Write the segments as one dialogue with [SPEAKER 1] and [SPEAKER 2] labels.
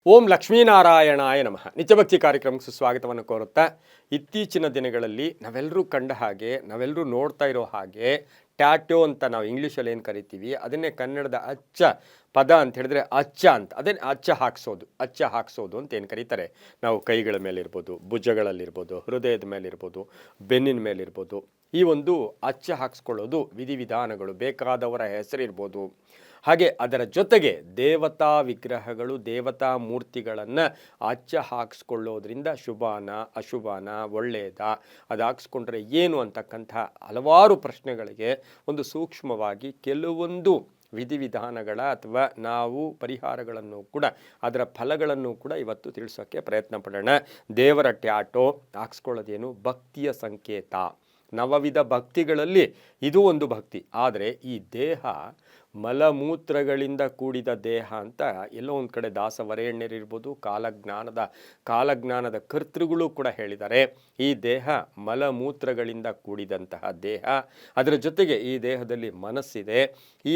[SPEAKER 1] ಓಂ ಲಕ್ಷ್ಮೀನಾರಾಯಣಾಯ ನಮಃ. ನಿತ್ಯಭಕ್ತಿ ಕಾರ್ಯಕ್ರಮಕ್ಕೆ ಸುಸ್ವಾಗತವನ್ನು ಕೋರುತ್ತಾ, ಇತ್ತೀಚಿನ ದಿನಗಳಲ್ಲಿ ನಾವೆಲ್ಲರೂ ಕಂಡ ಹಾಗೆ, ನಾವೆಲ್ಲರೂ ನೋಡ್ತಾ ಇರೋ ಹಾಗೆ ಟ್ಯಾಟೋ ಅಂತ ನಾವು ಇಂಗ್ಲೀಷಲ್ಲಿ ಏನು ಕರಿತೀವಿ, ಅದನ್ನೇ ಕನ್ನಡದ ಅಚ್ಚ ಪದ ಅಂತ ಹೇಳಿದ್ರೆ ಅಚ್ಚ ಅಂತ, ಅದೇ ಅಚ್ಚ ಹಾಕ್ಸೋದು ಅಂತ ಏನು ಕರೀತಾರೆ. ನಾವು ಕೈಗಳ ಮೇಲಿರ್ಬೋದು, ಭುಜಗಳಲ್ಲಿರ್ಬೋದು, ಹೃದಯದ ಮೇಲಿರ್ಬೋದು, ಬೆನ್ನಿನ ಮೇಲಿರ್ಬೋದು, ಈ ಒಂದು ಅಚ್ಚ ಹಾಕ್ಸ್ಕೊಳ್ಳೋದು ವಿಧಿವಿಧಾನಗಳು, ಬೇಕಾದವರ ಹೆಸರಿರ್ಬೋದು. ಹಾಗೆ ಅದರ ಜೊತೆಗೆ ದೇವತಾ ವಿಗ್ರಹಗಳು, ದೇವತಾ ಮೂರ್ತಿಗಳನ್ನು ಅಚ್ಚ ಹಾಕ್ಸ್ಕೊಳ್ಳೋದ್ರಿಂದ ಶುಭಾನ ಅಶುಭಾನ, ಒಳ್ಳೆಯದ, ಅದು ಹಾಕ್ಸ್ಕೊಂಡ್ರೆ ಏನು ಅಂತಕ್ಕಂಥ ಹಲವಾರು ಪ್ರಶ್ನೆಗಳಿಗೆ ಒಂದು ಸೂಕ್ಷ್ಮವಾಗಿ ಕೆಲವೊಂದು ವಿಧಿವಿಧಾನಗಳ ಅಥವಾ ನಾವು ಪರಿಹಾರಗಳನ್ನು ಕೂಡ, ಅದರ ಫಲಗಳನ್ನು ಕೂಡ ಇವತ್ತು ತಿಳಿಸೋಕ್ಕೆ ಪ್ರಯತ್ನ ಪಡೋಣ. ದೇವರ ಟ್ಯಾಟೋ ಹಾಕ್ಸ್ಕೊಳ್ಳೋದೇನು ಭಕ್ತಿಯ ಸಂಕೇತ. ನವವಿಧ ಭಕ್ತಿಗಳಲ್ಲಿ ಇದು ಒಂದು ಭಕ್ತಿ. ಆದರೆ ಈ ದೇಹ ಮಲಮೂತ್ರಗಳಿಂದ ಕೂಡಿದ ದೇಹ ಅಂತ ಎಲ್ಲೋ ಒಂದು ಕಡೆ ದಾಸವರೇಣ್ಯರಿರ್ಬೋದು, ಕಾಲಜ್ಞಾನದ ಕರ್ತೃಗಳು ಕೂಡ ಹೇಳಿದ್ದಾರೆ. ಈ ದೇಹ ಮಲಮೂತ್ರಗಳಿಂದ ಕೂಡಿದಂತಹ ದೇಹ. ಅದರ ಜೊತೆಗೆ ಈ ದೇಹದಲ್ಲಿ ಮನಸ್ಸಿದೆ. ಈ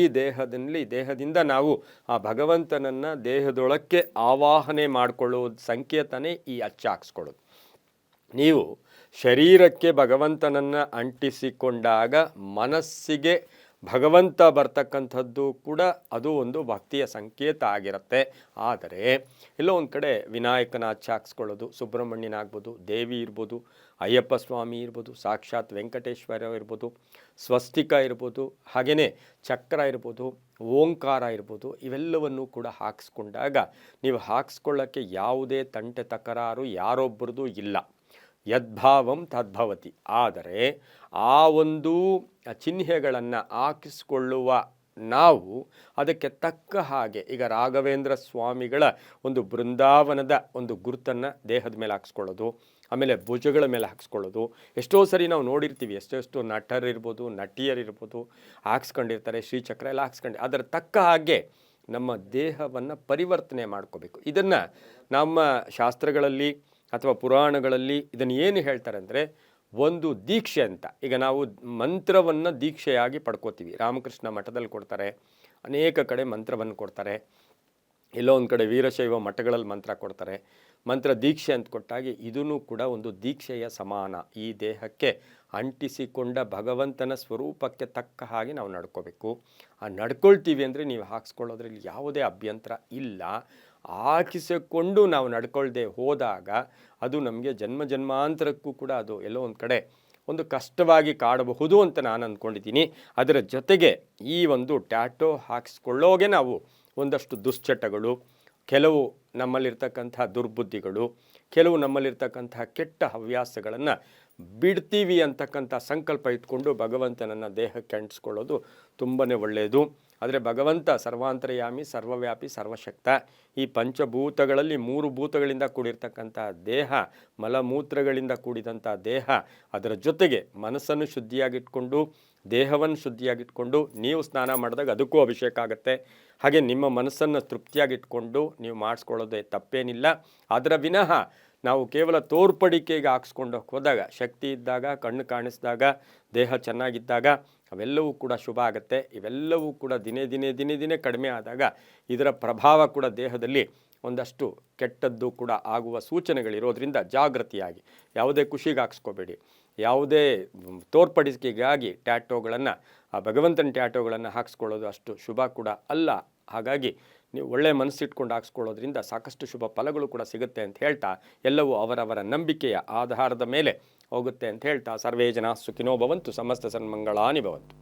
[SPEAKER 1] ದೇಹದಿಂದ ನಾವು ಆ ಭಗವಂತನನ್ನು ದೇಹದೊಳಕ್ಕೆ ಆವಾಹನೆ ಮಾಡಿಕೊಳ್ಳುವ ಸಂಕೇತನೇ ಈ ಅಚ್ಚ ಹಾಕ್ಸ್ಕೊಳ್ಳೋದು. ನೀವು ಶರೀರಕ್ಕೆ ಭಗವಂತನನ್ನು ಅಂಟಿಸಿಕೊಂಡಾಗ ಮನಸ್ಸಿಗೆ ಭಗವಂತ ಬರ್ತಕ್ಕಂಥದ್ದು ಕೂಡ ಅದು ಒಂದು ಭಕ್ತಿಯ ಸಂಕೇತ ಆಗಿರುತ್ತೆ. ಆದರೆ ಎಲ್ಲೋ ಒಂದು ಕಡೆ ವಿನಾಯಕನ ಅಚ್ಚ ಹಾಕ್ಸ್ಕೊಳ್ಳೋದು, ಸುಬ್ರಹ್ಮಣ್ಯನ ಆಗ್ಬೋದು, ದೇವಿ ಇರ್ಬೋದು, ಅಯ್ಯಪ್ಪ ಸ್ವಾಮಿ ಇರ್ಬೋದು, ಸಾಕ್ಷಾತ್ ವೆಂಕಟೇಶ್ವರ ಇರ್ಬೋದು, ಸ್ವಸ್ತಿಕ ಇರ್ಬೋದು, ಹಾಗೆಯೇ ಚಕ್ರ ಇರ್ಬೋದು, ಓಂಕಾರ ಇರ್ಬೋದು, ಇವೆಲ್ಲವನ್ನು ಕೂಡ ಹಾಕ್ಸ್ಕೊಂಡಾಗ ನೀವು ಹಾಕ್ಸ್ಕೊಳ್ಳೋಕ್ಕೆ ಯಾವುದೇ ತಂಟೆ ತಕರಾರು ಯಾರೊಬ್ಬರದು ಇಲ್ಲ. ಯದ್ಭಾವಂ ತದ್ಭವತಿ. ಆದರೆ ಆ ಒಂದು ಚಿಹ್ನೆಗಳನ್ನು ಹಾಕಿಸ್ಕೊಳ್ಳುವ ನಾವು ಅದಕ್ಕೆ ತಕ್ಕ ಹಾಗೆ, ಈಗ ರಾಘವೇಂದ್ರ ಸ್ವಾಮಿಗಳ ಒಂದು ಬೃಂದಾವನದ ಒಂದು ಗುರುತನ್ನು ದೇಹದ ಮೇಲೆ ಹಾಕ್ಸ್ಕೊಳ್ಳೋದು, ಆಮೇಲೆ ಭುಜಗಳ ಮೇಲೆ ಹಾಕ್ಸ್ಕೊಳ್ಳೋದು. ಎಷ್ಟೋ ಸರಿ ನಾವು ನೋಡಿರ್ತೀವಿ, ಎಷ್ಟೆಷ್ಟು ನಟರಿರ್ಬೋದು, ನಟಿಯರಿರ್ಬೋದು ಹಾಕ್ಸ್ಕೊಂಡಿರ್ತಾರೆ, ಶ್ರೀಚಕ್ರ ಎಲ್ಲ ಹಾಕ್ಸ್ಕೊಂಡು. ಅದರ ತಕ್ಕ ಹಾಗೆ ನಮ್ಮ ದೇಹವನ್ನು ಪರಿವರ್ತನೆ ಮಾಡ್ಕೋಬೇಕು. ಇದನ್ನು ನಮ್ಮ ಶಾಸ್ತ್ರಗಳಲ್ಲಿ ಅಥವಾ ಪುರಾಣಗಳಲ್ಲಿ ಇದನ್ನು ಏನು ಹೇಳ್ತಾರೆ ಅಂದರೆ ಒಂದು ದೀಕ್ಷೆ ಅಂತ. ಈಗ ನಾವು ಮಂತ್ರವನ್ನು ದೀಕ್ಷೆಯಾಗಿ ಪಡ್ಕೋತೀವಿ. ರಾಮಕೃಷ್ಣ ಮಠದಲ್ಲಿ ಕೊಡ್ತಾರೆ, ಅನೇಕ ಕಡೆ ಮಂತ್ರವನ್ನು ಕೊಡ್ತಾರೆ, ಎಲ್ಲೋ ಒಂದು ಕಡೆ ವೀರಶೈವ ಮಠಗಳಲ್ಲಿ ಮಂತ್ರ ಕೊಡ್ತಾರೆ. ಮಂತ್ರ ದೀಕ್ಷೆ ಅಂತ ಕೊಟ್ಟಾಗಿ ಇದೂ ಕೂಡ ಒಂದು ದೀಕ್ಷೆಯ ಸಮಾನ. ಈ ದೇಹಕ್ಕೆ ಅಂಟಿಸಿಕೊಂಡ ಭಗವಂತನ ಸ್ವರೂಪಕ್ಕೆ ತಕ್ಕ ಹಾಗೆ ನಾವು ನಡ್ಕೋಬೇಕು. ಆ ನಡ್ಕೊಳ್ತೀವಿ ಅಂದರೆ ನೀವು ಹಾಕ್ಸ್ಕೊಳ್ಳೋದ್ರಲ್ಲಿ ಯಾವುದೇ ಅಭ್ಯಂತರ ಇಲ್ಲ. ಹಾಕಿಸಿಕೊಂಡು ನಾವು ನಡ್ಕೊಳ್ದೆ ಹೋದಾಗ ಅದು ನಮಗೆ ಜನ್ಮಾಂತರಕ್ಕೂ ಕೂಡ ಅದು ಎಲ್ಲೋ ಒಂದು ಕಡೆ ಒಂದು ಕಷ್ಟವಾಗಿ ಕಾಡಬಹುದು ಅಂತ ನಾನು ಅಂದ್ಕೊಂಡಿದ್ದೀನಿ. ಅದರ ಜೊತೆಗೆ ಈ ಒಂದು ಟ್ಯಾಟೋ ಹಾಕಿಸ್ಕೊಳ್ಳೋಗೆ ನಾವು ಒಂದಷ್ಟು ದುಶ್ಚಟಗಳು, ಕೆಲವು ನಮ್ಮಲ್ಲಿರ್ತಕ್ಕಂಥ ದುರ್ಬುದ್ಧಿಗಳು, ಕೆಲವು ನಮ್ಮಲ್ಲಿರ್ತಕ್ಕಂತಹ ಕೆಟ್ಟ ಹವ್ಯಾಸಗಳನ್ನು ಬಿಡ್ತೀವಿ ಅಂತಕ್ಕಂಥ ಸಂಕಲ್ಪ ಇಟ್ಕೊಂಡು ಭಗವಂತನನ್ನು ದೇಹಕ್ಕೆ ಅಂಟಿಸ್ಕೊಳ್ಳೋದು ತುಂಬಾ ಒಳ್ಳೆಯದು. ಆದರೆ ಭಗವಂತ ಸರ್ವಾಂತರ್ಯಾಮಿ, ಸರ್ವವ್ಯಾಪಿ, ಸರ್ವಶಕ್ತ. ಈ ಪಂಚಭೂತಗಳಲ್ಲಿ 3 ಭೂತಗಳಿಂದ ಕೂಡಿರ್ತಕ್ಕಂಥ ದೇಹ, ಮಲಮೂತ್ರಗಳಿಂದ ಕೂಡಿದಂಥ ದೇಹ, ಅದರ ಜೊತೆಗೆ ಮನಸ್ಸನ್ನು ಶುದ್ಧಿಯಾಗಿಟ್ಕೊಂಡು, ದೇಹವನ್ನು ಶುದ್ಧಿಯಾಗಿಟ್ಕೊಂಡು ನೀವು ಸ್ನಾನ ಮಾಡಿದಾಗ ಅದಕ್ಕೂ ಅಭಿಷೇಕ ಆಗುತ್ತೆ. ಹಾಗೆ ನಿಮ್ಮ ಮನಸ್ಸನ್ನು ತೃಪ್ತಿಯಾಗಿಟ್ಕೊಂಡು ನೀವು ಮಾಡಿಸ್ಕೊಳ್ಳೋದೇ ತಪ್ಪೇನಿಲ್ಲ. ಅದರ ವಿನಃ ನಾವು ಕೇವಲ ತೋರ್ಪಡಿಕೆಗೆ ಹಾಕ್ಸ್ಕೊಂಡು ಹೋದಾಗ, ಶಕ್ತಿ ಇದ್ದಾಗ, ಕಣ್ಣು ಕಾಣಿಸಿದಾಗ, ದೇಹ ಚೆನ್ನಾಗಿದ್ದಾಗ ಅವೆಲ್ಲವೂ ಕೂಡ ಶುಭ ಆಗುತ್ತೆ. ಇವೆಲ್ಲವೂ ಕೂಡ ದಿನೇ ಕಡಿಮೆ ಆದಾಗ ಇದರ ಪ್ರಭಾವ ಕೂಡ ದೇಹದಲ್ಲಿ ಒಂದಷ್ಟು ಕೆಟ್ಟದ್ದು ಕೂಡ ಆಗುವ ಸೂಚನೆಗಳಿರೋದ್ರಿಂದ ಜಾಗೃತಿಯಾಗಿ, ಯಾವುದೇ ಖುಷಿಗೆ ಹಾಕ್ಸ್ಕೋಬೇಡಿ. ಯಾವುದೇ ತೋರ್ಪಡಿಕೆಗಾಗಿ ಟ್ಯಾಟೋಗಳನ್ನು, ಆ ಭಗವಂತನ ಟ್ಯಾಟೋಗಳನ್ನು ಹಾಕ್ಸ್ಕೊಳ್ಳೋದು ಅಷ್ಟು ಶುಭ ಕೂಡ ಅಲ್ಲ. ಹಾಗಾಗಿ ನೀವು ಒಳ್ಳೆಯ ಮನಸ್ಸಿಟ್ಕೊಂಡು ಹಾಕ್ಸ್ಕೊಳ್ಳೋದ್ರಿಂದ ಸಾಕಷ್ಟು ಶುಭ ಫಲಗಳು ಕೂಡ ಸಿಗುತ್ತೆ ಅಂತ ಹೇಳ್ತಾ, ಎಲ್ಲವೂ ಅವರವರ ನಂಬಿಕೆಯ ಆಧಾರದ ಮೇಲೆ ಹೋಗುತ್ತೆ ಅಂತ ಹೇಳ್ತಾ, ಸರ್ವೇ ಜನಾಃ ಸುಖಿನೋ ಭವಂತು, ಸಮಸ್ತ ಸನ್ಮಂಗಳಾನಿ ಭವಂತು.